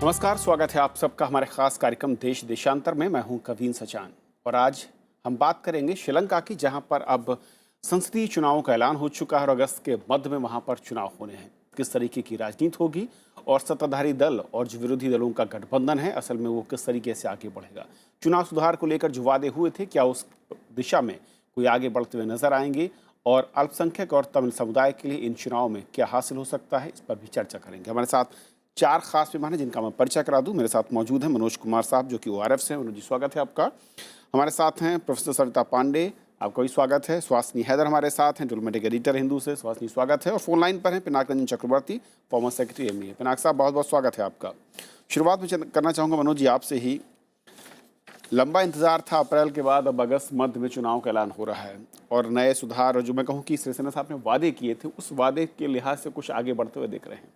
नमस्कार, स्वागत है आप सबका हमारे खास कार्यक्रम देश देशांतर में। मैं हूं कवीन सचान और आज हम बात करेंगे श्रीलंका की, जहां पर अब संसदीय चुनावों का ऐलान हो चुका है और अगस्त के मध्य में वहां पर चुनाव होने हैं। किस तरीके की राजनीति होगी और सत्ताधारी दल और जो विरोधी दलों का गठबंधन है, असल में वो किस तरीके से आगे बढ़ेगा। चुनाव सुधार को लेकर जो वादे हुए थे, क्या उस दिशा में कोई आगे बढ़ते हुए नजर आएंगे और अल्पसंख्यक और तमिल समुदाय के लिए इन चुनाव में क्या हासिल हो सकता है, इस पर भी चर्चा करेंगे। हमारे साथ चार खास मेहमान हैं जिनका मैं परिचय करा दूं। मेरे साथ मौजूद हैं मनोज कुमार साहब, जो कि ORF से हैं। मनोज जी, स्वागत है आपका। हमारे साथ हैं प्रोफेसर सविता पांडे, आपका भी स्वागत है। सुहासिनी हैदर हमारे साथ हैं, डिप्लोमेटिक एडिटर हिंदू से। सुहासिनी, स्वागत है। और फोन लाइन पर हैं पिनाक रंजन चक्रवर्ती, फॉर्मर सेक्रेटरी ME। पिनाक साहब, बहुत बहुत स्वागत है आपका। शुरुआत में करना चाहूँगा मनोज जी आपसे ही। लंबा इंतजार था अप्रैल के बाद, अब अगस्त मध्य में चुनाव का ऐलान हो रहा है और नए सुधार, और जो मैं कहूँ कि सिरिसेना साहब ने वादे किए थे, उस वादे के लिहाज से कुछ आगे बढ़ते हुए दिख रहे हैं।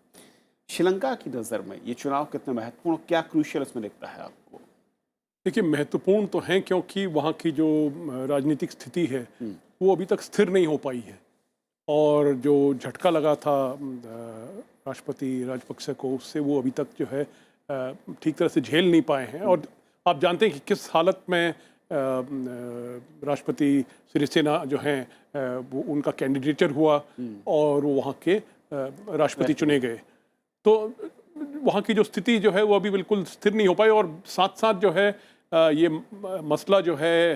श्रीलंका की नज़र में ये चुनाव कितने महत्वपूर्ण, क्या क्रूशियल इसमें दिखता है आपको? देखिए, महत्वपूर्ण तो हैं क्योंकि वहाँ की जो राजनीतिक स्थिति है वो अभी तक स्थिर नहीं हो पाई है और जो झटका लगा था राष्ट्रपति राजपक्षे को, उससे वो अभी तक जो है ठीक तरह से झेल नहीं पाए हैं। और आप जानते हैं कि किस हालत में राष्ट्रपति सिरिसेना जो हैं वो उनका कैंडिडेचर हुआ और वो वहाँ के राष्ट्रपति चुने गए। तो वहाँ की जो स्थिति जो है वो अभी बिल्कुल स्थिर नहीं हो पाई और साथ साथ जो है ये मसला जो है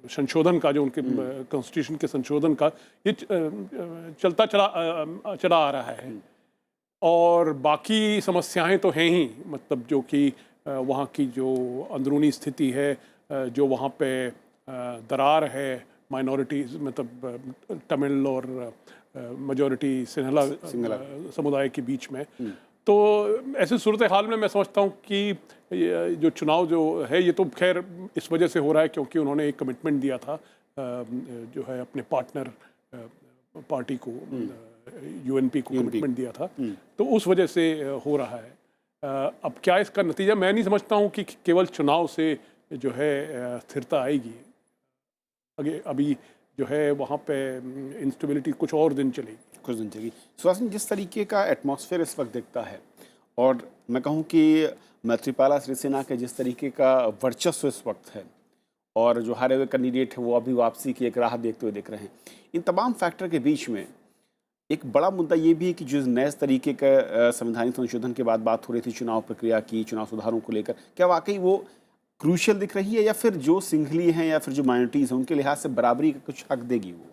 संशोधन का, जो उनके कॉन्स्टिट्यूशन के संशोधन का, ये चलता चला आ रहा है। और बाकी समस्याएं तो हैं ही, मतलब जो कि वहाँ की जो अंदरूनी स्थिति है, जो वहाँ पे दरार है माइनॉरिटीज़, मतलब तमिल और मेजॉरिटी सिंहला समुदाय के बीच में। तो ऐसी सूरत हाल में मैं समझता हूँ कि जो चुनाव जो है, ये तो खैर इस वजह से हो रहा है क्योंकि उन्होंने एक कमिटमेंट दिया था जो है अपने पार्टनर पार्टी को, UNP को कमिटमेंट दिया था, तो उस वजह से हो रहा है। अब क्या इसका नतीजा, मैं नहीं समझता हूँ कि केवल चुनाव से जो है स्थिरता आएगी। अभी जो है वहाँ पे इंस्टेबिलिटी कुछ और दिन चलेगी। सुहासिनी, जिस तरीके का एटमॉस्फेयर इस वक्त दिखता है और मैं कहूँ कि मैत्रीपाला सिरिसेना के जिस तरीके का वर्चस्व इस वक्त है और जो हारे हुए कैंडिडेट है वो अभी वापसी की एक राह देखते हुए दिख रहे हैं, इन तमाम फैक्टर के बीच में एक बड़ा मुद्दा ये भी है कि जो नए तरीके का संवैधानिक संशोधन के बाद बात हो रही थी चुनाव प्रक्रिया की, चुनाव सुधारों को लेकर, क्या वाकई वो क्रूशियल दिख रही है या फिर जो सिंघली हैं या फिर जो माइनॉरिटीज़ हैं उनके लिहाज से बराबरी का कुछ हक देगी वो?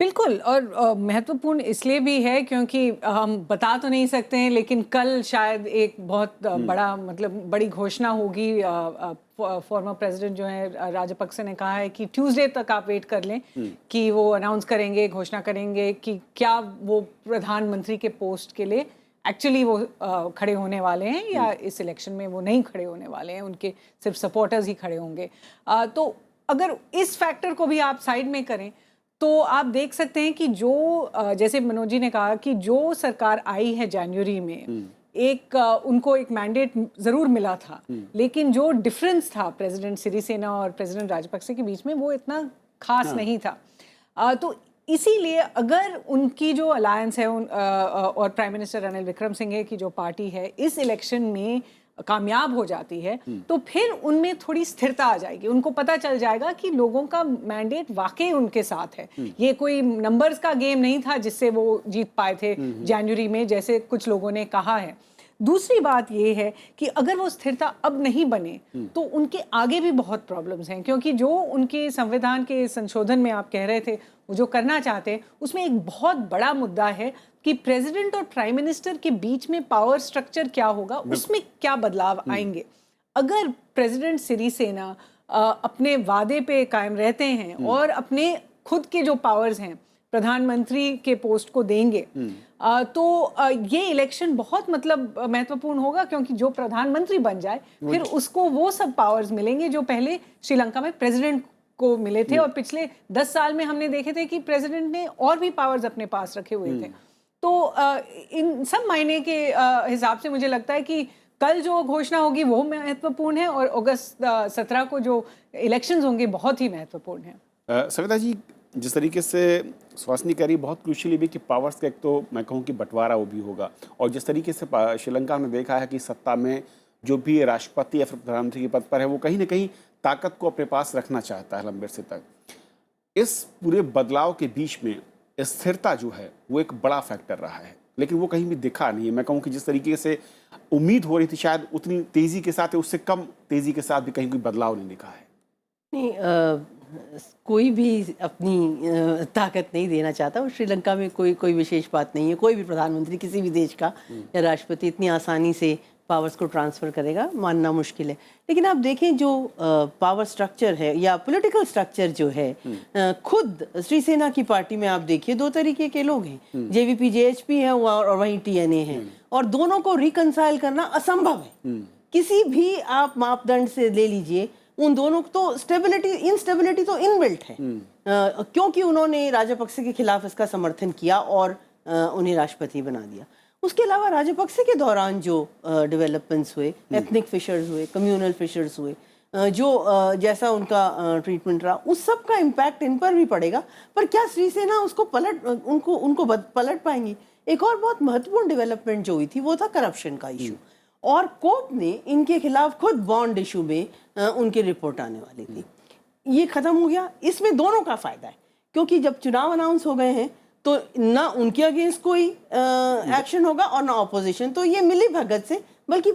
बिल्कुल। और महत्वपूर्ण इसलिए भी है क्योंकि हम बता तो नहीं सकते हैं, लेकिन कल शायद एक बहुत बड़ा, मतलब बड़ी घोषणा होगी। फॉर्मर प्रेसिडेंट जो है राजपक्षे ने कहा है कि ट्यूसडे तक आप वेट कर लें कि वो अनाउंस करेंगे, घोषणा करेंगे कि क्या वो प्रधानमंत्री के पोस्ट के लिए एक्चुअली वो खड़े होने वाले हैं या इस इलेक्शन में वो नहीं खड़े होने वाले हैं, उनके सिर्फ सपोर्टर्स ही खड़े होंगे। तो अगर इस फैक्टर को भी आप साइड में करें तो आप देख सकते हैं कि जो जैसे मनोज जी ने कहा कि जो सरकार आई है जनवरी में, एक उनको एक मैंडेट ज़रूर मिला था, लेकिन जो डिफरेंस था प्रेसिडेंट सिरिसेना और प्रेसिडेंट राजपक्षे के बीच में वो इतना खास नहीं था। तो इसीलिए अगर उनकी जो अलायंस है और प्राइम मिनिस्टर रनिल विक्रमसिंघे की जो पार्टी है इस इलेक्शन में कामयाब हो जाती है, तो फिर उनमें थोड़ी स्थिरता आ जाएगी। उनको पता चल जाएगा कि लोगों का मैंडेट वाकई उनके साथ है। ये कोई नंबर्स का गेम नहीं था जिससे वो जीत पाए थे जनवरी में, जैसे कुछ लोगों ने कहा है। दूसरी बात ये है कि अगर वो स्थिरता अब नहीं बने तो उनके आगे भी बहुत प्रॉब्लम्स हैं, क्योंकि जो उनके संविधान के संशोधन में आप कह रहे थे वो जो करना चाहते हैं, उसमें एक बहुत बड़ा मुद्दा है कि प्रेसिडेंट और प्राइम मिनिस्टर के बीच में पावर स्ट्रक्चर क्या होगा, उसमें क्या बदलाव आएंगे। अगर प्रेसिडेंट सिरिसेना अपने वादे पे कायम रहते हैं और अपने खुद के जो पावर्स हैं प्रधानमंत्री के पोस्ट को देंगे, तो ये इलेक्शन बहुत मतलब महत्वपूर्ण होगा, क्योंकि जो प्रधानमंत्री बन जाए फिर उसको वो सब पावर्स मिलेंगे जो पहले श्रीलंका में प्रेसिडेंट को मिले थे। और पिछले 10 साल में हमने देखे थे कि प्रेसिडेंट ने और भी पावर्स अपने पास रखे हुए थे। तो इन सब मायने के हिसाब से मुझे लगता है कि कल जो घोषणा होगी वो महत्वपूर्ण है और अगस्त 17 को जो इलेक्शंस होंगे बहुत ही महत्वपूर्ण है। सविता जी, जिस तरीके से सुहासिनी कह रही बहुत क्रूशियली भी कि पावर्स का एक तो मैं कहूँ कि बंटवारा वो भी होगा, और जिस तरीके से श्रीलंका में देखा है कि सत्ता में जो भी राष्ट्रपति या फिर प्रधानमंत्री के पद पर है वो कहीं ना कहीं ताकत को अपने पास रखना चाहता है लंबे से तक। इस पूरे बदलाव के बीच में स्थिरता जो है वो एक बड़ा फैक्टर रहा है, लेकिन वो कहीं भी दिखा नहीं है। मैं कहूँ कि जिस तरीके से उम्मीद हो रही थी शायद उतनी तेज़ी के साथ, उससे कम तेज़ी के साथ भी कहीं कोई बदलाव नहीं दिखा है। नहीं, कोई भी अपनी ताकत नहीं देना चाहता, और श्रीलंका में कोई विशेष बात नहीं है। कोई भी प्रधानमंत्री किसी भी देश का या राष्ट्रपति इतनी आसानी से पावर्स को ट्रांसफ़र करेगा, मानना मुश्किल है। लेकिन आप देखें जो पावर स्ट्रक्चर है या पॉलिटिकल स्ट्रक्चर जो है, खुद श्रीसेना की पार्टी में आप देखिए दो तरीके के लोग हैं, जेवीपी जेएचपी है और वहीं टीएनए है, और दोनों को रिकंसाइल करना असंभव है। किसी भी आप मापदंड से ले लीजिए, उन दोनों को तो इंस्टेबिलिटी तो इनबिल्ट है, क्योंकि उन्होंने राजपक्षे के खिलाफ इसका समर्थन किया और उन्हें राष्ट्रपति बना दिया। उसके अलावा राजपक्षे के दौरान जो डेवलपमेंट्स हुए, एथनिक फिशर्स हुए, कम्युनल फिशर्स हुए, जो जैसा उनका ट्रीटमेंट रहा, उस सब का इम्पैक्ट इन पर भी पड़ेगा। पर क्या श्रीसेना उसको उनको पलट पाएंगी? एक और बहुत महत्वपूर्ण डेवलपमेंट जो हुई थी वो था करप्शन का इशू, और कोर्ट ने इनके खिलाफ खुद बॉन्ड इशू में उनकी रिपोर्ट आने वाली थी। ये खत्म हो गया। इसमें दोनों का फायदा है, क्योंकि जब चुनाव अनाउंस हो गए हैं तो ना उनके अगेंस्ट कोई एक्शन होगा और ना ऑपोजिशन। तो ये मिली भगत से, बल्कि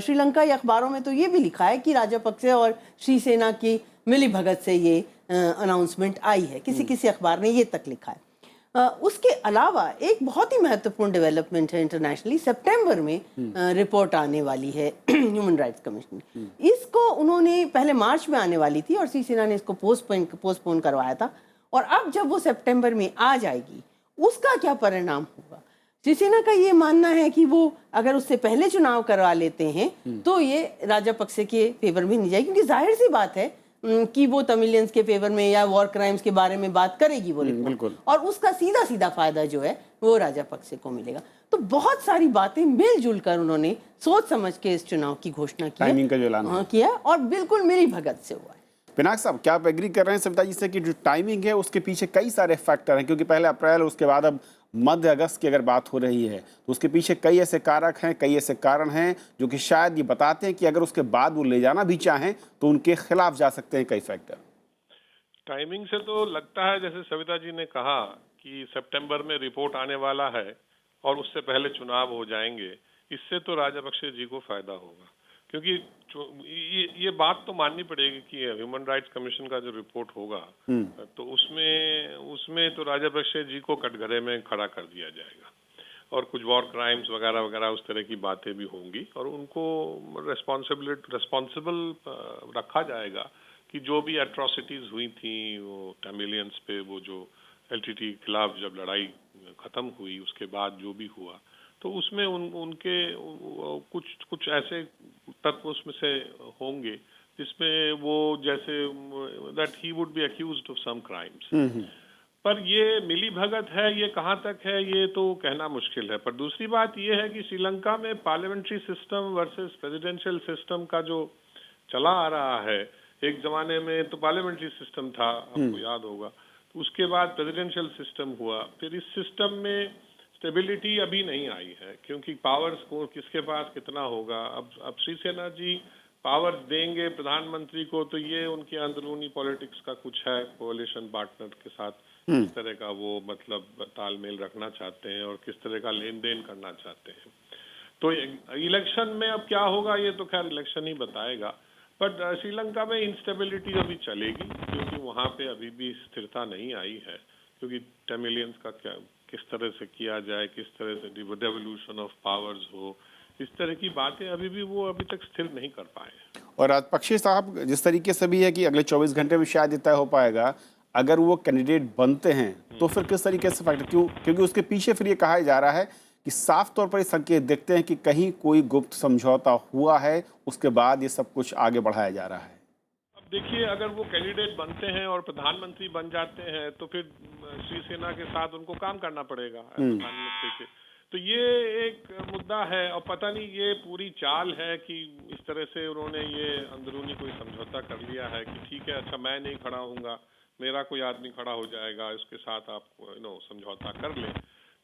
श्रीलंकाई अखबारों में तो ये भी लिखा है कि राजपक्षे और श्रीसेना की मिली भगत से ये अनाउंसमेंट आई है। किसी अखबार ने ये तक लिखा है। उसके अलावा एक बहुत ही महत्वपूर्ण डेवलपमेंट है इंटरनेशनली, सितंबर में रिपोर्ट आने वाली है ह्यूमन राइट्स कमीशन। इसको उन्होंने पहले मार्च में आने वाली थी और श्रीसेना ने इसको पोस्टपोन करवाया था, और अब जब वो सितंबर में आ जाएगी उसका क्या परिणाम होगा? श्रीसेना का ये मानना है कि वो अगर उससे पहले चुनाव करवा लेते हैं तो ये राजपक्षे के फेवर में नहीं जाएगी, क्योंकि जाहिर सी बात है कि वो तमिलियंस के फेवर में या वॉर क्राइम्स के बारे में बात करेगी वो रिपोर्ट, और उसका सीधा फायदा जो है वो राजपक्षे को मिलेगा। तो बहुत सारी बातें मिलजुल कर उन्होंने सोच समझ के इस चुनाव की घोषणा की, टाइमिंग का जो ऐलान किया, और बिल्कुल मेरी भगत से हुआ है। पिनाक साहब, क्या आप एग्री कर रहे हैं सविता जी से कि जो टाइमिंग है उसके पीछे कई सारे फैक्टर हैं, क्योंकि पहले अप्रैल, उसके बाद अब मध्य अगस्त की अगर बात हो रही है तो उसके पीछे कई ऐसे कारक हैं, कई ऐसे कारण हैं जो कि शायद ये बताते हैं कि अगर उसके बाद वो ले जाना भी चाहें तो उनके खिलाफ जा सकते हैं कई फैक्टर। टाइमिंग से तो लगता है, जैसे सविता जी ने कहा कि सितंबर में रिपोर्ट आने वाला है और उससे पहले चुनाव हो जाएंगे, इससे तो राजपक्षे जी को फायदा होगा, क्योंकि ये बात तो माननी पड़ेगी कि ह्यूमन राइट्स कमीशन का जो रिपोर्ट होगा तो उसमें तो राजपक्षे जी को कटघरे में खड़ा कर दिया जाएगा, और कुछ वॉर क्राइम्स वगैरह वगैरह उस तरह की बातें भी होंगी, और उनको रिस्पॉन्सिबल रखा जाएगा कि जो भी एट्रोसिटीज हुई थी वो तमिलियंस पे, वो जो एलटीटी के खिलाफ जब लड़ाई खत्म हुई उसके बाद जो भी हुआ, तो उसमें उनके कुछ ऐसे तत्व उसमें से होंगे जिसमें वो जैसे that he would be accused of some crimes. पर ये मिली भगत है, ये कहाँ तक है ये तो कहना मुश्किल है। पर दूसरी बात ये है कि श्रीलंका में parliamentary system versus presidential system का जो चला आ रहा है, एक जमाने में तो पार्लियामेंट्री सिस्टम था, आपको याद होगा, तो उसके बाद प्रेसिडेंशियल सिस्टम हुआ। फिर इस सिस्टम में स्टेबिलिटी अभी नहीं आई है, क्योंकि पावर्स को किसके पास कितना होगा। अब श्रीसेना जी पावर्स देंगे प्रधानमंत्री को तो ये उनके अंदरूनी पॉलिटिक्स का कुछ है, कोalition पार्टनर के साथ किस तरह का वो मतलब तालमेल रखना चाहते हैं और किस तरह का लेन देन करना चाहते हैं। तो इलेक्शन में अब क्या होगा ये तो खैर इलेक्शन ही बताएगा, बट श्रीलंका में इंस्टेबिलिटी अभी चलेगी, क्योंकि वहाँ पे अभी भी स्थिरता नहीं आई है, क्योंकि तमिलियंस का क्या किस तरह से किया जाए, किस तरह से डिवोल्यूशन ऑफ पावर्स हो, इस तरह की बातें वो अभी तक स्थिर नहीं कर पाए। और राजपक्षे साहब जिस तरीके से भी है कि अगले 24 घंटे में शायद ये तय हो पाएगा, अगर वो कैंडिडेट बनते हैं तो फिर किस तरीके से फैक्टर, क्योंकि उसके पीछे फिर ये कहा जा रहा है कि साफ तौर पर ये संकेत देखते हैं कि कहीं कोई गुप्त समझौता हुआ है, उसके बाद ये सब कुछ आगे बढ़ाया जा रहा है। अब देखिए, अगर वो कैंडिडेट बनते हैं और प्रधानमंत्री बन जाते हैं तो फिर श्रीसेना के साथ उनको काम करना पड़ेगा प्रधानमंत्री के, तो ये एक मुद्दा है। और पता नहीं ये पूरी चाल है कि इस तरह से उन्होंने ये अंदरूनी कोई समझौता कर लिया है कि ठीक है, अच्छा मैं नहीं खड़ा हूँगा, मेरा कोई आदमी खड़ा हो जाएगा, इसके साथ आप समझौता कर लें,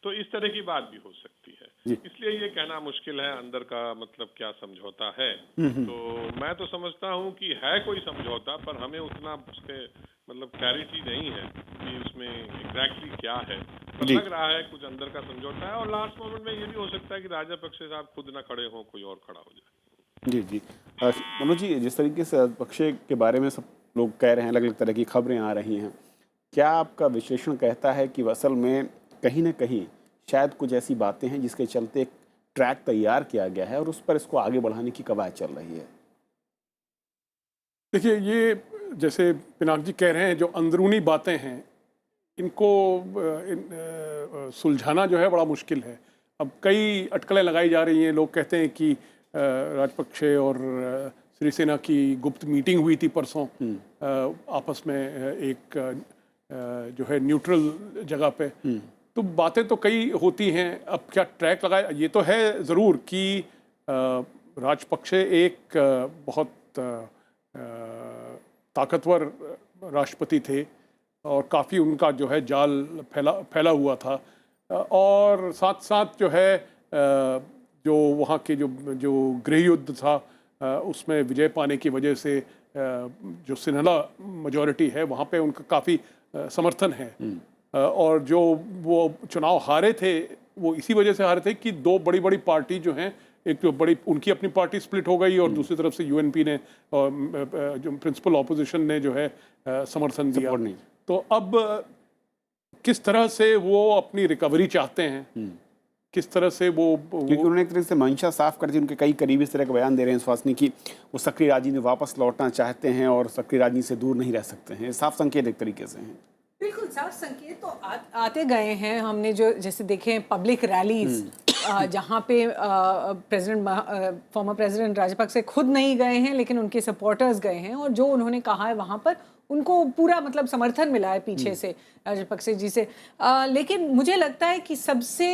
तो इस तरह की बात भी हो सकती है। इसलिए ये कहना मुश्किल है अंदर का मतलब क्या समझौता है। तो मैं तो समझता हूँ कि है कोई समझौता, पर हमें उतना उसके मतलब क्लैरिटी नहीं है कि उसमें एग्जैक्टली क्या है। पर लग रहा है कुछ अंदर का समझौता है, और लास्ट मोमेंट में ये भी हो सकता है कि राजपक्षे साहब खुद ना खड़े हों, कोई और खड़ा हो जाए। जी जी। मनोज जी, जिस तरीके से राजपक्षे के बारे में सब लोग कह रहे हैं, अलग अलग तरह की खबरें आ रही हैं, क्या आपका विश्लेषण कहता है कि असल में कहीं ना कहीं शायद कुछ ऐसी बातें हैं जिसके चलते एक ट्रैक तैयार किया गया है और उस पर इसको आगे बढ़ाने की कवायद चल रही है? देखिए, ये जैसे पिनाक जी कह रहे हैं, जो अंदरूनी बातें हैं इनको सुलझाना जो है बड़ा मुश्किल है। अब कई अटकलें लगाई जा रही हैं। लोग कहते हैं कि राजपक्षे और सिरिसेना की गुप्त मीटिंग हुई थी परसों आपस में एक जो है न्यूट्रल जगह पे। तो बातें तो कई होती हैं। अब क्या ट्रैक लगाया, ये तो है ज़रूर कि राजपक्षे एक बहुत ताकतवर राष्ट्रपति थे और काफ़ी उनका जो है जाल फैला हुआ था। और साथ साथ जो है जो वहाँ के जो गृह युद्ध था उसमें विजय पाने की वजह से जो सिन्हला मेजॉरिटी है वहाँ पे उनका काफ़ी समर्थन है। और जो वो चुनाव हारे थे वो इसी वजह से हारे थे कि दो बड़ी बड़ी पार्टी जो हैं, एक जो बड़ी उनकी अपनी पार्टी स्प्लिट हो गई और दूसरी तरफ से यूएनपी ने जो प्रिंसिपल ऑपोजिशन ने जो है समर्थन दिया। तो अब किस तरह से वो अपनी रिकवरी चाहते हैं, किस तरह से वो क्योंकि उन्होंने एक तरह से मंशा साफ कर दी। उनके कई करीबी इस तरह का बयान दे रहे हैं स्वास्थ्य की वो सक्रिय राजनीति में वापस लौटना चाहते हैं और सक्रिय राजनीति से दूर नहीं रह सकते हैं। साफ संकेत एक तरीके से हैं। बिल्कुल साफ संकेत तो आते गए हैं। हमने जो जैसे देखे पब्लिक रैलीज जहाँ पे फॉर्मर प्रेसिडेंट राजपक्षे खुद नहीं गए हैं लेकिन उनके सपोर्टर्स गए हैं, और जो उन्होंने कहा है वहाँ पर उनको पूरा मतलब समर्थन मिला है पीछे से राजपक्षे जी से। लेकिन मुझे लगता है कि सबसे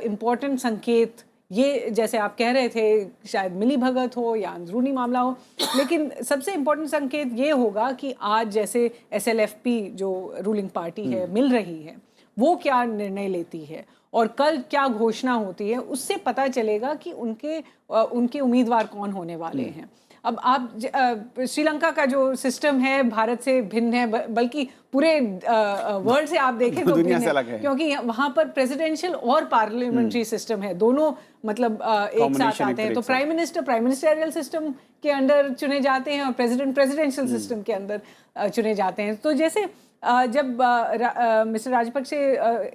इम्पोर्टेंट संकेत ये, जैसे आप कह रहे थे, शायद मिली भगत हो या अंदरूनी मामला हो, लेकिन सबसे इम्पोर्टेंट संकेत ये होगा कि आज जैसे SLFP जो रूलिंग पार्टी है मिल रही है, वो क्या निर्णय लेती है और कल क्या घोषणा होती है, उससे पता चलेगा कि उनके उम्मीदवार कौन होने वाले हैं। अब आप श्रीलंका का जो सिस्टम है भारत से भिन्न है, बल्कि पूरे वर्ल्ड से आप देखें तो भिन्न है, क्योंकि वहाँ पर प्रेसिडेंशियल और पार्लियामेंट्री सिस्टम है, दोनों मतलब एक साथ आते हैं। तो प्राइम मिनिस्टर प्राइम सिस्टम के अंदर चुने जाते हैं और प्रेसिडेंट प्रेसिडेंशियल सिस्टम के अंदर चुने जाते हैं। तो जैसे जब मिस्टर राजपक्षे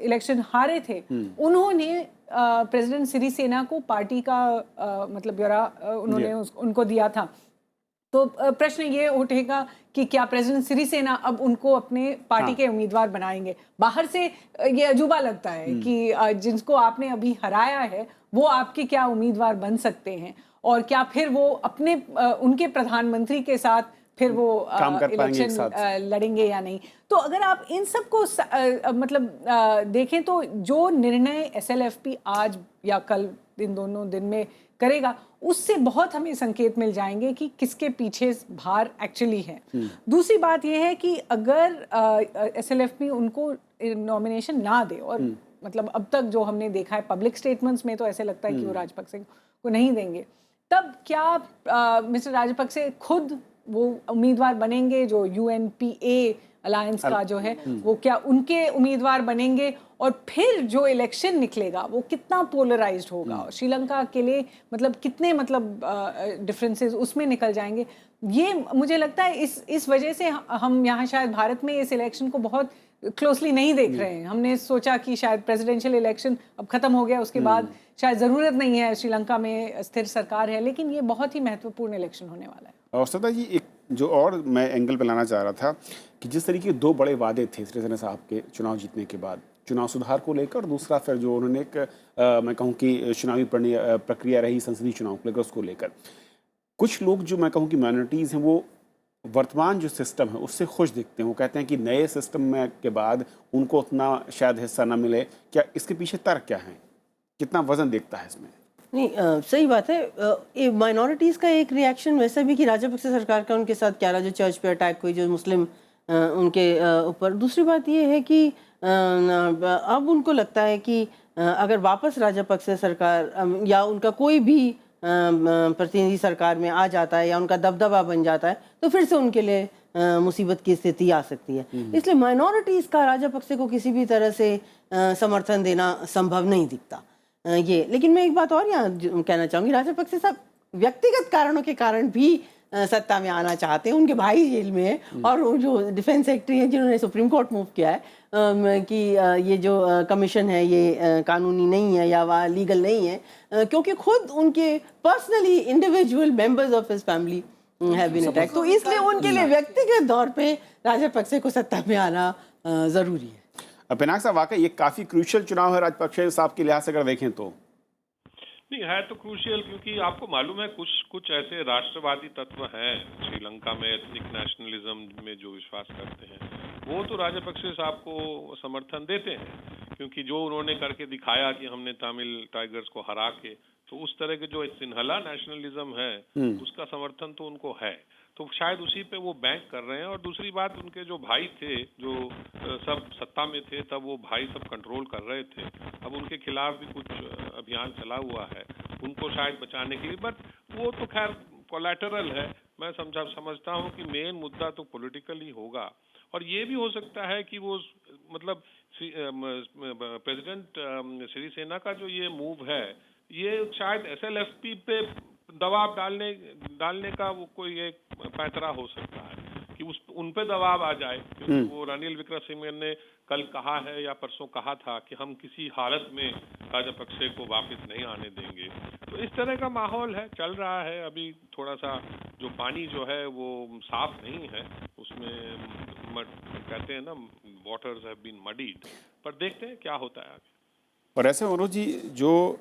इलेक्शन हारे थे, उन्होंने प्रेसिडेंट सिरिसेना को पार्टी का मतलब ब्यौरा उन्होंने उनको दिया था। तो प्रश्न ये उठेगा कि क्या प्रेसिडेंट सिरिसेना अब उनको अपने पार्टी के उम्मीदवार बनाएंगे। बाहर से ये अजूबा लगता है कि जिनको आपने अभी हराया है वो आपके क्या उम्मीदवार बन सकते हैं, और क्या फिर वो अपने उनके प्रधानमंत्री के साथ फिर वो इलेक्शन लड़ेंगे या नहीं। तो अगर आप इन सब को मतलब देखें तो जो निर्णय SLFP आज या कल इन दोनों दिन में करेगा, उससे बहुत हमें संकेत मिल जाएंगे कि किसके पीछे भार एक्चुअली है। दूसरी बात यह है कि अगर SLFP उनको नॉमिनेशन ना दे, और मतलब अब तक जो हमने देखा है पब्लिक स्टेटमेंट्स में तो ऐसे लगता है कि वो राजपक्षे को नहीं देंगे, तब क्या मिस्टर राजपक्षे खुद वो उम्मीदवार बनेंगे जो UNPA अलायंस का जो है वो क्या उनके उम्मीदवार बनेंगे, और फिर जो इलेक्शन निकलेगा वो कितना पोलराइज्ड होगा और श्रीलंका के लिए मतलब कितने मतलब डिफरेंसेस उसमें निकल जाएंगे। ये मुझे लगता है इस वजह से हम यहाँ शायद भारत में इस इलेक्शन को बहुत क्लोजली नहीं देख रहे हैं। हमने सोचा कि शायद प्रेसिडेंशियल इलेक्शन अब खत्म हो गया, उसके बाद शायद ज़रूरत नहीं है, श्रीलंका में स्थिर सरकार है, लेकिन ये बहुत ही महत्वपूर्ण इलेक्शन होने वाला है। और सदा जी, एक जो और मैं एंगल पे लाना चाह रहा था कि जिस तरीके दो बड़े वादे थे सिरिसेना साहब के चुनाव जीतने के बाद, चुनाव सुधार को लेकर, दूसरा फिर जो उन्होंने एक मैं कहूँ कि चुनावी प्रक्रिया रही संसदीय चुनाव को लेकर, उसको लेकर कुछ लोग जो मैं कहूँ कि माइनॉरिटीज़ हैं वो वर्तमान जो सिस्टम है उससे खुश दिखते हैं। वो कहते हैं कि नए सिस्टम में के बाद उनको उतना शायद हिस्सा ना मिले। क्या इसके पीछे तर्क क्या है, कितना वजन देखता है इसमें? नहीं, सही बात है। माइनॉरिटीज़ का एक रिएक्शन वैसा भी कि राजपक्षे सरकार का उनके साथ 11 जो चर्च पे अटैक हुई, जो मुस्लिम उनके ऊपर। दूसरी बात ये है कि अब उनको लगता है कि अगर वापस राजपक्से सरकार या उनका कोई भी प्रतिनिधि सरकार में आ जाता है या उनका दबदबा बन जाता है तो फिर से उनके लिए मुसीबत की स्थिति आ सकती है। इसलिए माइनॉरिटीज़ का राजपक्से को किसी भी तरह से समर्थन देना संभव नहीं दिखता ये। लेकिन मैं एक बात और यहाँ कहना चाहूँगी, राजपक्से साहब व्यक्तिगत कारणों के कारण भी सत्ता में आना चाहते हैं। उनके भाई जेल में है और वो जो डिफेंस सेक्रेटरी हैं जिन्होंने सुप्रीम कोर्ट मूव किया है कि ये जो कमीशन है ये कानूनी नहीं है या लीगल नहीं है, क्योंकि खुद उनके personally individual members of his family have been attacked. तो इसलिए उनके लिए व्यक्तिगत तौर पे राजपक्से को सत्ता में आना जरूरी है। पिनाक साहब, वाकई ये काफी क्रूशियल चुनाव है राजपक्षे साहब के लिहाज से अगर देखें तो। नहीं है तो क्रूशियल, क्योंकि आपको मालूम है कुछ ऐसे राष्ट्रवादी तत्व हैं श्रीलंका में, एथनिक नेशनलिज्म में जो विश्वास करते हैं, वो तो राजपक्षे साहब को समर्थन देते हैं, क्योंकि जो उन्होंने करके दिखाया कि हमने तमिल टाइगर्स को हरा के, तो उस तरह के जो सिन्हला नेशनलिज्म है उसका समर्थन तो उनको है, तो शायद उसी पे वो बैंक कर रहे हैं। और दूसरी बात, उनके जो भाई थे जो सब सत्ता में थे तब वो भाई सब कंट्रोल कर रहे थे, अब उनके खिलाफ भी कुछ अभियान चला हुआ है उनको शायद बचाने के लिए, बट वो तो खैर कोलैटरल है। मैं समझता हूँ कि मेन मुद्दा तो पॉलिटिकल ही होगा। और ये भी हो सकता है कि वो मतलब प्रेसिडेंट सिरिसेना का जो ये मूव है ये शायद SLFP पे दबाव डालने का वो कोई एक पैंतरा हो सकता है कि उन पे दबाव आ जाए, क्योंकि वो रनिल विक्रमसिंघे ने कल कहा है या परसों कहा था कि हम किसी हालत में राजपक्षे को वापस नहीं आने देंगे। तो इस तरह का माहौल है, चल रहा है। अभी थोड़ा सा जो पानी जो है वो साफ नहीं है, उसमें कहते हैं ना वाटर्स हैव बीन मडीड, पर देखते हैं क्या होता है आगे। और ऐसे मनोज जी, जो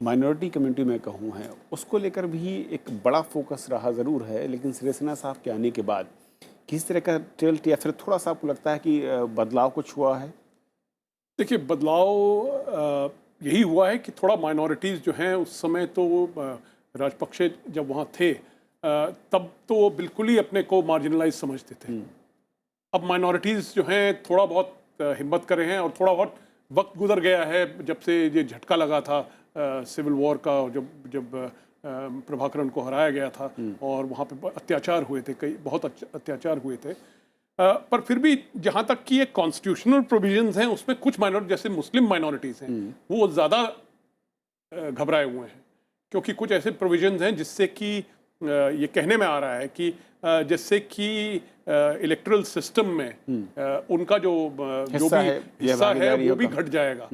माइनॉरिटी कम्युनिटी में कहूँ है उसको लेकर भी एक बड़ा फोकस रहा ज़रूर है, लेकिन सिरिसेना साहब के आने के बाद किस तरह का टिल्ट या फिर थोड़ा सा आपको लगता है कि बदलाव कुछ हुआ है? देखिए, बदलाव यही हुआ है कि थोड़ा माइनॉरिटीज़ जो हैं उस समय तो राजपक्षे जब वहाँ थे तब तो वो बिल्कुल ही अपने को मार्जिनलाइज समझते थे। अब माइनॉरिटीज़ जो हैं थोड़ा बहुत हिम्मत कर रहे हैं और थोड़ा बहुत वक्त गुजर गया है जब से ये झटका लगा था सिविल वॉर का, जब प्रभाकरण को हराया गया था और वहाँ पे अत्याचार हुए थे, कई बहुत अत्याचार हुए थे। पर फिर भी जहाँ तक कि ये कॉन्स्टिट्यूशनल प्रोविजंस हैं उसमें कुछ माइनॉरिटी जैसे मुस्लिम माइनॉरिटीज़ हैं वो ज़्यादा घबराए हुए हैं, क्योंकि कुछ ऐसे प्रोविजंस हैं जिससे कि ये कहने में आ रहा है कि जिससे कि इलेक्टोरल सिस्टम में उनका जो भी हिस्सा है वो भी घट जाएगा,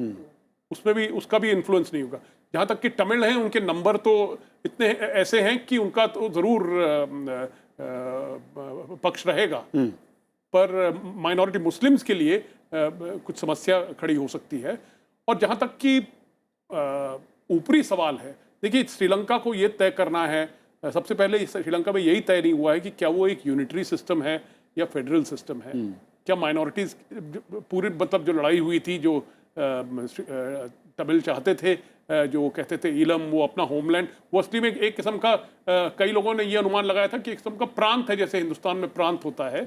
उसमें भी उसका भी इन्फ्लुएंस नहीं होगा। जहाँ तक कि तमिल हैं उनके नंबर तो इतने ऐसे हैं कि उनका तो ज़रूर पक्ष रहेगा, पर माइनॉरिटी मुस्लिम्स के लिए कुछ समस्या खड़ी हो सकती है। और जहाँ तक कि ऊपरी सवाल है, देखिए श्रीलंका को ये तय करना है, सबसे पहले श्रीलंका में यही तय नहीं हुआ है कि क्या वो एक यूनिटरी सिस्टम है या फेडरल सिस्टम है। क्या माइनॉरिटीज़ पूरी मतलब जो लड़ाई हुई थी, जो तमिल चाहते थे, जो कहते थे इलम वो अपना होमलैंड, वो असली में एक किस्म का कई लोगों ने ये अनुमान लगाया था कि एक किस्म का प्रांत है, जैसे हिंदुस्तान में प्रांत होता है।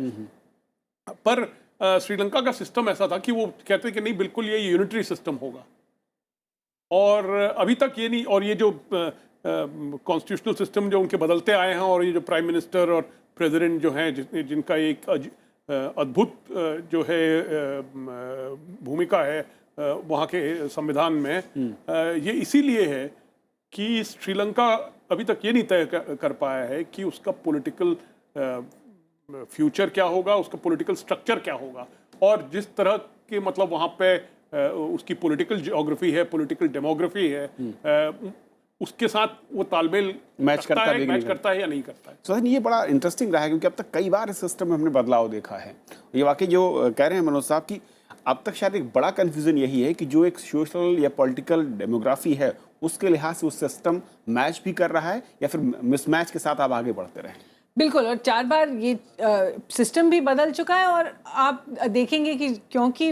पर श्रीलंका का सिस्टम ऐसा था कि वो कहते कि नहीं, बिल्कुल ये यूनिटरी सिस्टम होगा। और अभी तक ये नहीं, और ये जो कॉन्स्टिट्यूशनल सिस्टम जो उनके बदलते आए हैं और ये जो प्राइम मिनिस्टर और प्रेसिडेंट जो हैं जिनका एक अद्भुत जो है भूमिका है वहाँ के संविधान में, ये इसीलिए है कि श्रीलंका अभी तक ये नहीं तय कर पाया है कि उसका पॉलिटिकल फ्यूचर क्या होगा, उसका पॉलिटिकल स्ट्रक्चर क्या होगा। और जिस तरह के मतलब वहाँ पे उसकी पॉलिटिकल जियोग्राफी है, पॉलिटिकल डेमोग्राफी है, उसके साथ वो तालमेल मैच करता है या नहीं करता है। तो ये बड़ा इंटरेस्टिंग रहा है, क्योंकि अब तक कई बार इस सिस्टम में हमने बदलाव देखा है। ये वाकई जो कह रहे हैं मनोज साहब कि अब तक शायद एक बड़ा कन्फ्यूजन यही है कि जो एक सोशल या पॉलिटिकल डेमोग्राफी है उसके लिहाज से उस सिस्टम मैच भी कर रहा है या फिर मिसमैच के साथ आप आगे बढ़ते रहें। बिल्कुल, और 4 बार ये सिस्टम भी बदल चुका है। और आप देखेंगे कि क्योंकि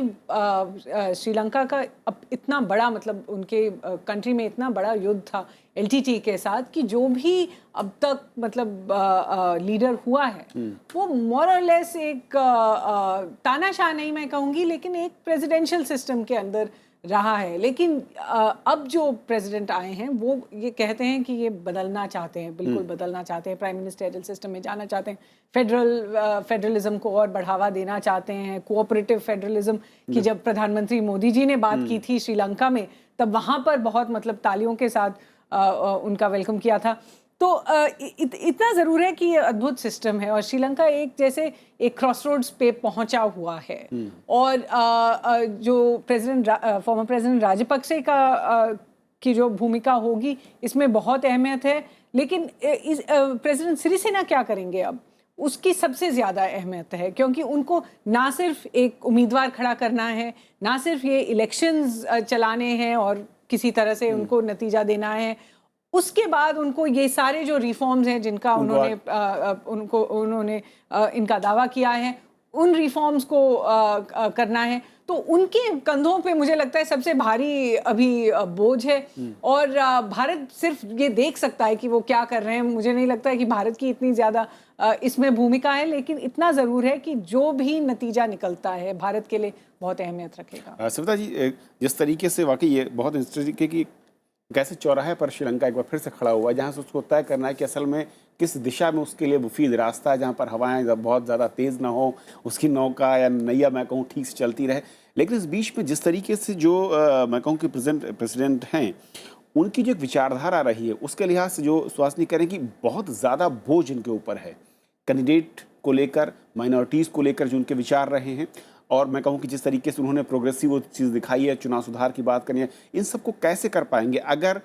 श्रीलंका का अब इतना बड़ा, मतलब उनके कंट्री में इतना बड़ा युद्ध था एलटीटी के साथ, कि जो भी अब तक मतलब लीडर हुआ है वो मोर और लेस एक तानाशाह नहीं मैं कहूँगी, लेकिन एक प्रेसिडेंशियल सिस्टम के अंदर रहा है। लेकिन अब जो प्रेसिडेंट आए हैं वो ये कहते हैं कि ये बदलना चाहते हैं, बिल्कुल बदलना चाहते हैं, प्राइम मिनिस्टरियल सिस्टम में जाना चाहते हैं, फेडरलिज्म को और बढ़ावा देना चाहते हैं, कोऑपरेटिव फेडरलिज्म की जब प्रधानमंत्री मोदी जी ने बात की थी श्रीलंका में, तब वहाँ पर बहुत मतलब तालियों के साथ उनका वेलकम किया था। तो इतना ज़रूर है कि ये अद्भुत सिस्टम है और श्रीलंका एक जैसे एक क्रॉसरोड्स पे पहुंचा हुआ है। और जो फॉर्मर प्रेसिडेंट राजपक्षे का की जो भूमिका होगी इसमें बहुत अहमियत है। लेकिन प्रेसिडेंट सिरिसेना क्या करेंगे अब, उसकी सबसे ज़्यादा अहमियत है, क्योंकि उनको ना सिर्फ एक उम्मीदवार खड़ा करना है, ना सिर्फ ये इलेक्शंस चलाने हैं और किसी तरह से उनको नतीजा देना है, उसके बाद उनको ये सारे जो रिफॉर्म्स हैं जिनका उन्होंने इनका दावा किया है, उन रिफॉर्म्स को करना है। तो उनके कंधों पे मुझे लगता है सबसे भारी अभी बोझ है। और भारत सिर्फ ये देख सकता है कि वो क्या कर रहे हैं। मुझे नहीं लगता है कि भारत की इतनी ज़्यादा इसमें भूमिका है, लेकिन इतना ज़रूर है कि जो भी नतीजा निकलता है भारत के लिए बहुत अहमियत रखेगा। सविता जी, जिस तरीके से वाकई ये बहुत इस तरीके की कैसे चौराहे पर श्रीलंका एक बार फिर से खड़ा हुआ है, जहाँ से उसको तय करना है कि असल में किस दिशा में उसके लिए मुफीद रास्ता है, जहाँ पर हवाएं बहुत ज़्यादा तेज़ ना हो, उसकी नौका या नैया मैं कहूँ ठीक से चलती रहे। लेकिन इस बीच में जिस तरीके से जो मैं कहूँ कि प्रेसिडेंट हैं, उनकी जो एक विचारधारा रही है, उसके लिहाज से जो सुहासिनी करें कि बहुत ज़्यादा बोझ इनके ऊपर है, कैंडिडेट को लेकर, माइनॉरिटीज़ को लेकर जो उनके विचार रहे हैं, और मैं कहूँ कि जिस तरीके से उन्होंने प्रोग्रेसिव वो चीज़ दिखाई है, चुनाव सुधार की बात करनी है, इन सबको कैसे कर पाएंगे अगर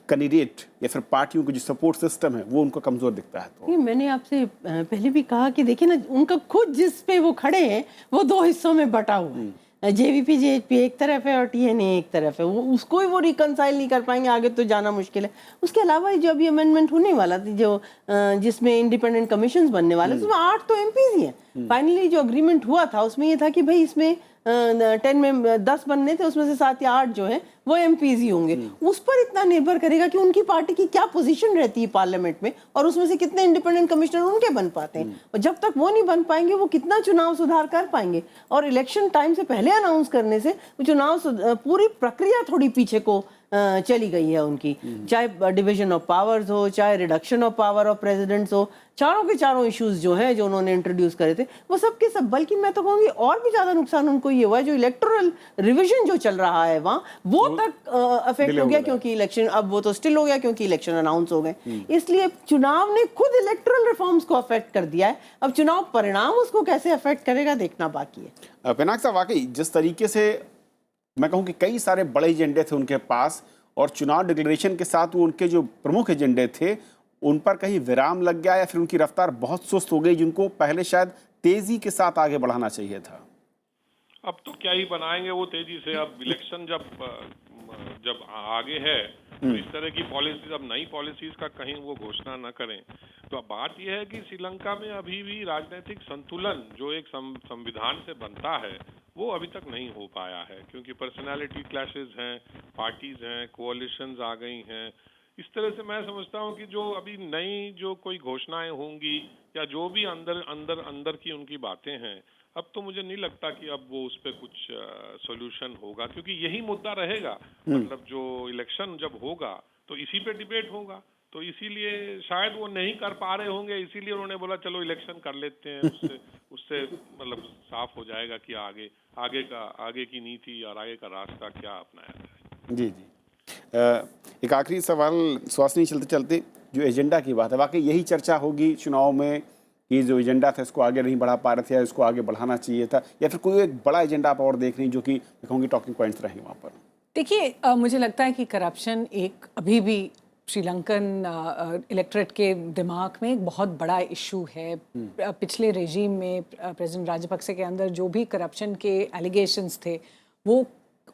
कैंडिडेट या फिर पार्टियों की जो सपोर्ट सिस्टम है वो उनको कमज़ोर दिखता है? तो मैंने आपसे पहले भी कहा कि देखिए ना, उनका खुद जिस पे वो खड़े हैं वो दो हिस्सों में बटा हुआ है। जेवीपी जेएचपी एक तरफ है और टीएनए एक तरफ है। वो उसको ही वो रिकंसाइल नहीं कर पाएंगे, आगे तो जाना मुश्किल है। उसके अलावा जो अभी अमेंडमेंट होने वाला थी, जो जिसमें इंडिपेंडेंट कमीशंस बनने वाले, उसमें 8 तो एमपीज ही हैं। फाइनली जो अग्रीमेंट हुआ था उसमें ये था कि भाई इसमें 10 में 10 बनने थे, उसमें से 7 या 8 जो है वो एमपीज ही होंगे। उस पर इतना निर्भर करेगा कि उनकी पार्टी की क्या पोजीशन रहती है पार्लियामेंट में और उसमें से कितने इंडिपेंडेंट कमिश्नर उनके बन पाते हैं। और जब तक वो नहीं बन पाएंगे वो कितना चुनाव सुधार कर पाएंगे। और इलेक्शन टाइम से पहले अनाउंस करने से चुनाव पूरी प्रक्रिया थोड़ी पीछे को चली गई है उनकी। चाहे डिवीजन ऑफ पावर्स हो, चाहे reduction of power of presidents हो, चारों के चारों इश्यूज जो हैं जो उन्होंने इंट्रोड्यूस करे थे वो सब के सब, बल्कि मैं तो कहूँगी और भी ज़्यादा नुकसान उनको ये हुआ है जो इलेक्टोरल रिविजन जो चल रहा है वहाँ वो तक अफेक्ट हो गया, क्योंकि इलेक्शन अब वो तो स्टिल हो गया क्योंकि इलेक्शन अनाउंस हो गए। इसलिए चुनाव ने खुद इलेक्टोरल रिफॉर्म्स को अफेक्ट कर दिया है। अब चुनाव परिणाम उसको कैसे अफेक्ट करेगा देखना बाकी है। पिनाक साहब, वाकई जिस तरीके से मैं कहूँ कि कई सारे बड़े एजेंडे थे उनके पास और चुनाव डिक्लेरेशन के साथ वो उनके जो प्रमुख एजेंडे थे उन पर कहीं विराम लग गया या फिर उनकी रफ्तार बहुत सुस्त हो गई, जिनको पहले शायद तेजी के साथ आगे बढ़ाना चाहिए था। अब तो क्या ही बनाएंगे वो तेजी से। अब इलेक्शन जब आगे है तो इस तरह की पॉलिसीज, अब नई पॉलिसीज का कहीं वो घोषणा न करें। तो अब बात यह है कि श्रीलंका में अभी भी राजनीतिक संतुलन जो एक संविधान से बनता है वो अभी तक नहीं हो पाया है, क्योंकि पर्सनालिटी क्लैशेस हैं, पार्टीज हैं, कोalitions आ गई हैं। इस तरह से मैं समझता हूँ कि जो अभी नई जो कोई घोषणाएं होंगी या जो भी अंदर की उनकी बातें हैं, अब तो मुझे नहीं लगता कि अब वो उस पर कुछ सॉल्यूशन होगा, क्योंकि यही मुद्दा रहेगा। मतलब जो इलेक्शन जब होगा तो इसी पे डिबेट होगा। तो इसीलिए शायद वो नहीं कर पा रहे होंगे, इसीलिए उन्होंने बोला चलो इलेक्शन कर लेते हैं, उससे मतलब साफ हो जाएगा कि आगे की नीति और आगे का रास्ता क्या अपनाया जाए। जी जी। एक आखिरी सवाल सुहासिनी, चलते चलते जो एजेंडा की बात है, वाकई यही चर्चा होगी चुनाव में कि जो एजेंडा था इसको आगे नहीं बढ़ा पा रहे थे या इसको आगे बढ़ाना चाहिए था, या फिर कोई एक बड़ा एजेंडा आप और देख रही जो कि मैं कहूँगी टॉकिंग पॉइंट्स रहेंगे वहाँ पर? देखिए, मुझे लगता है कि करप्शन एक अभी भी श्रीलंकन इलेक्टोरेट के दिमाग में एक बहुत बड़ा इशू है। पिछले रेजीम में प्रेसिडेंट राजपक्षे के अंदर जो भी करप्शन के एलिगेशंस थे वो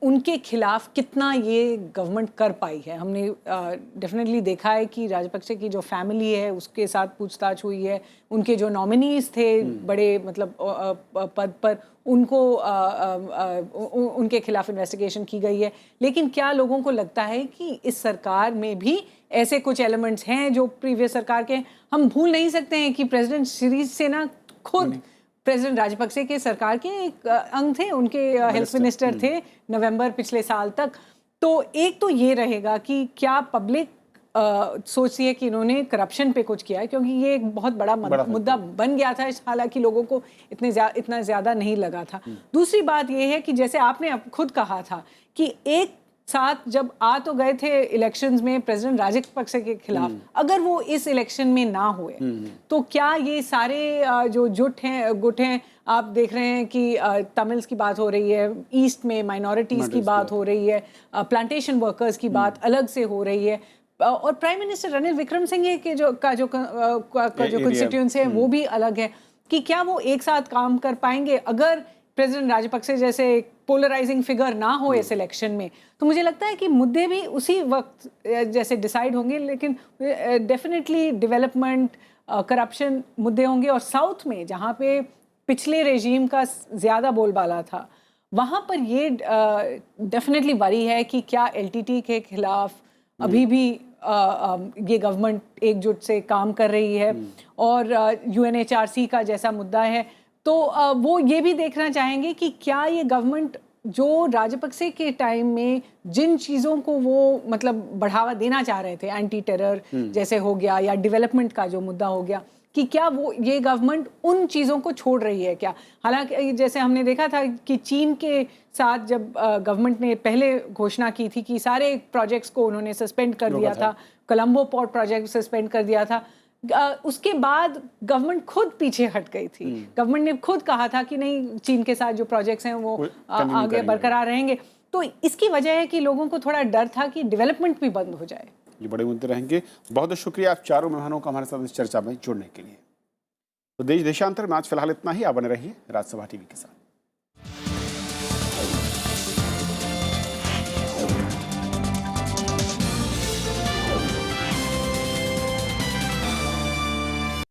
उनके खिलाफ कितना ये गवर्नमेंट कर पाई है। हमने डेफिनेटली देखा है कि राजपक्षे की जो फैमिली है उसके साथ पूछताछ हुई है, उनके जो नॉमिनीज थे बड़े मतलब पद पर उनको उनके खिलाफ इन्वेस्टिगेशन की गई है। लेकिन क्या लोगों को लगता है कि इस सरकार में भी ऐसे कुछ एलिमेंट्स हैं जो प्रीवियस सरकार के? हम भूल नहीं सकते हैं कि प्रेसिडेंट सिरिसेना खुद प्रेसिडेंट राजपक्षे के सरकार के एक अंग थे, उनके हेल्थ मिनिस्टर थे नवंबर पिछले साल तक। तो एक तो ये रहेगा कि क्या पब्लिक सोचती है कि इन्होंने करप्शन पे कुछ किया है, क्योंकि ये एक बहुत बड़ा मुद्दा बन गया था, हालांकि लोगों को इतना ज़्यादा नहीं लगा था। दूसरी बात ये है कि जैसे आपने खुद कहा था कि एक साथ जब आ तो गए थे इलेक्शंस में प्रेसिडेंट राजपक्षे के खिलाफ, अगर वो इस इलेक्शन में ना हुए तो क्या ये सारे जो गुट हैं, आप देख रहे हैं कि तमिल्स की बात हो रही है, ईस्ट में माइनॉरिटीज़ की बात हो रही है, प्लांटेशन वर्कर्स की बात अलग से हो रही है, और प्राइम मिनिस्टर रनिल विक्रमसिंघे के जो कंस्टिट्यूएंसी है वो भी अलग है, कि क्या वो एक साथ काम कर पाएंगे अगर प्रेसिडेंट राजपक्षे जैसे पोलराइजिंग फिगर ना हो इस इलेक्शन में? तो मुझे लगता है कि मुद्दे भी उसी वक्त जैसे डिसाइड होंगे, लेकिन डेफिनेटली डेवलपमेंट, करप्शन मुद्दे होंगे। और साउथ में जहाँ पे पिछले रेजीम का ज़्यादा बोलबाला था, वहाँ पर ये डेफिनेटली वरी है कि क्या एलटीटी के खिलाफ अभी भी ये गवर्नमेंट एकजुट से काम कर रही है, और यूएनएचआरसी का जैसा मुद्दा है, तो वो ये भी देखना चाहेंगे कि क्या ये गवर्नमेंट जो राजपक्षे के टाइम में जिन चीज़ों को वो मतलब बढ़ावा देना चाह रहे थे, एंटी टेरर जैसे हो गया या डेवलपमेंट का जो मुद्दा हो गया, कि क्या वो ये गवर्नमेंट उन चीज़ों को छोड़ रही है क्या? हालांकि जैसे हमने देखा था कि चीन के साथ जब गवर्नमेंट ने पहले घोषणा की थी कि सारे प्रोजेक्ट्स को उन्होंने सस्पेंड कर दिया था, कोलंबो पोर्ट प्रोजेक्ट सस्पेंड कर दिया था, उसके बाद गवर्नमेंट खुद पीछे हट गई थी। गवर्नमेंट ने खुद कहा था कि नहीं, चीन के साथ जो प्रोजेक्ट्स हैं वो आगे बरकरार रहेंगे। तो इसकी वजह है कि लोगों को थोड़ा डर था कि डेवलपमेंट भी बंद हो जाए। ये बड़े मुद्दे रहेंगे। बहुत बहुत शुक्रिया आप चारों मेहमानों का हमारे साथ इस चर्चा में जुड़ने के लिए। तो देश देशांतर में आज फिलहाल इतना ही। आप बने रहिए राजसभा टीवी के साथ।